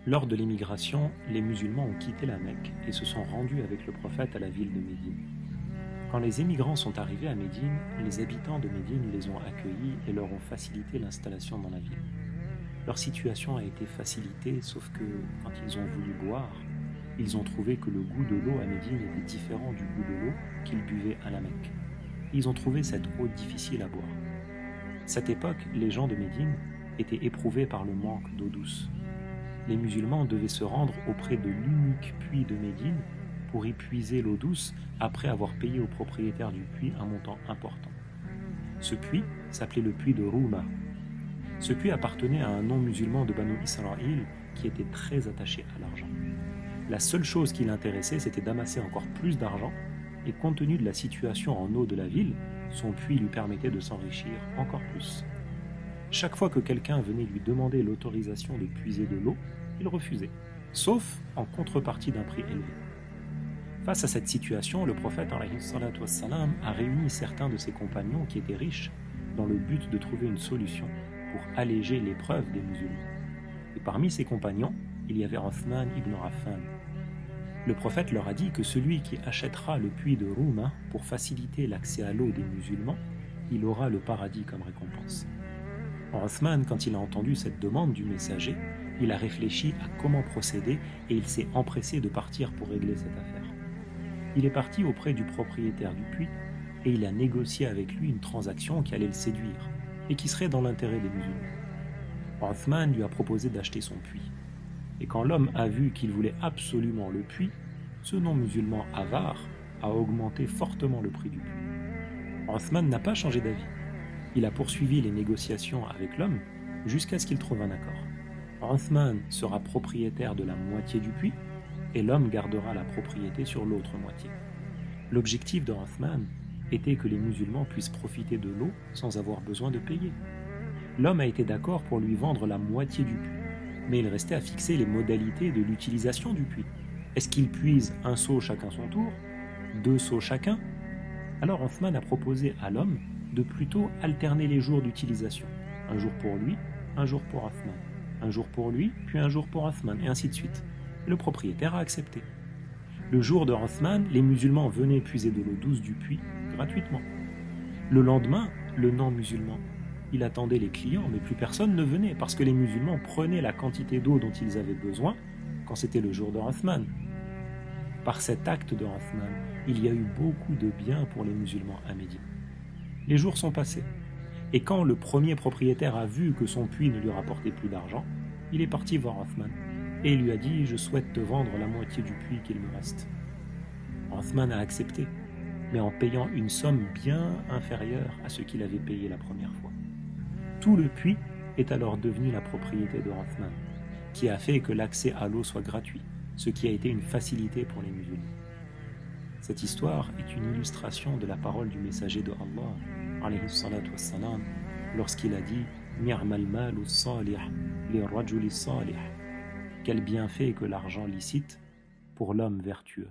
Lors de l'émigration, les musulmans ont quitté la Mecque et se sont rendus avec le prophète à la ville de Médine. Quand les émigrants sont arrivés à Médine, les habitants de Médine les ont accueillis et leur ont facilité l'installation dans la ville. Leur situation a été facilitée, sauf que quand ils ont voulu boire, ils ont trouvé que le goût de l'eau à Médine était différent du goût de l'eau qu'ils buvaient à la Mecque. Ils ont trouvé cette eau difficile à boire. Cette époque, les gens de Médine étaient éprouvés par le manque d'eau douce. Les musulmans devaient se rendre auprès de l'unique puits de Médine pour y puiser l'eau douce après avoir payé au propriétaire du puits un montant important. Ce puits s'appelait le puits de Rouma. Ce puits appartenait à un non-musulman de Banu Israël qui était très attaché à l'argent. La seule chose qui l'intéressait, c'était d'amasser encore plus d'argent, et compte tenu de la situation en eau de la ville, son puits lui permettait de s'enrichir encore plus. Chaque fois que quelqu'un venait lui demander l'autorisation de puiser de l'eau, il refusait, sauf en contrepartie d'un prix élevé. Face à cette situation, le prophète alayhi salatu wassalam, a réuni certains de ses compagnons qui étaient riches dans le but de trouver une solution pour alléger l'épreuve des musulmans. Et parmi ses compagnons, il y avait Uthman ibn Affan. Le prophète leur a dit que celui qui achètera le puits de Rouma pour faciliter l'accès à l'eau des musulmans, il aura le paradis comme récompense. Uthman, quand il a entendu cette demande du messager, il a réfléchi à comment procéder et il s'est empressé de partir pour régler cette affaire. Il est parti auprès du propriétaire du puits et il a négocié avec lui une transaction qui allait le séduire et qui serait dans l'intérêt des musulmans. Uthman lui a proposé d'acheter son puits. Et quand l'homme a vu qu'il voulait absolument le puits, ce non-musulman avare a augmenté fortement le prix du puits. Uthman n'a pas changé d'avis. Il a poursuivi les négociations avec l'homme jusqu'à ce qu'il trouve un accord. Uthman sera propriétaire de la moitié du puits et l'homme gardera la propriété sur l'autre moitié. L'objectif de Uthman était que les musulmans puissent profiter de l'eau sans avoir besoin de payer. L'homme a été d'accord pour lui vendre la moitié du puits, mais il restait à fixer les modalités de l'utilisation du puits. Est-ce qu'il puise un seau chacun son tour, 2 seaux chacun? Alors Uthman a proposé à l'homme de plutôt alterner les jours d'utilisation. Un jour pour lui, un jour pour Uthman. Un jour pour lui, puis un jour pour Uthman, et ainsi de suite. Le propriétaire a accepté. Le jour de Uthman, les musulmans venaient puiser de l'eau douce du puits gratuitement. Le lendemain, le non-musulman, il attendait les clients, mais plus personne ne venait parce que les musulmans prenaient la quantité d'eau dont ils avaient besoin quand c'était le jour de Uthman. Par cet acte de Uthman, il y a eu beaucoup de bien pour les musulmans à Médine. Les jours sont passés, et quand le premier propriétaire a vu que son puits ne lui rapportait plus d'argent, il est parti voir Uthman, et il lui a dit « Je souhaite te vendre la moitié du puits qu'il me reste ». Uthman a accepté, mais en payant une somme bien inférieure à ce qu'il avait payé la première fois. Tout le puits est alors devenu la propriété de Uthman, qui a fait que l'accès à l'eau soit gratuit, ce qui a été une facilité pour les musulmans. Cette histoire est une illustration de la parole du messager de Allah, alayhi salatu wassalam, lorsqu'il a dit « Ni'mal malu salih li rajuli salih » Quel bienfait que l'argent licite pour l'homme vertueux.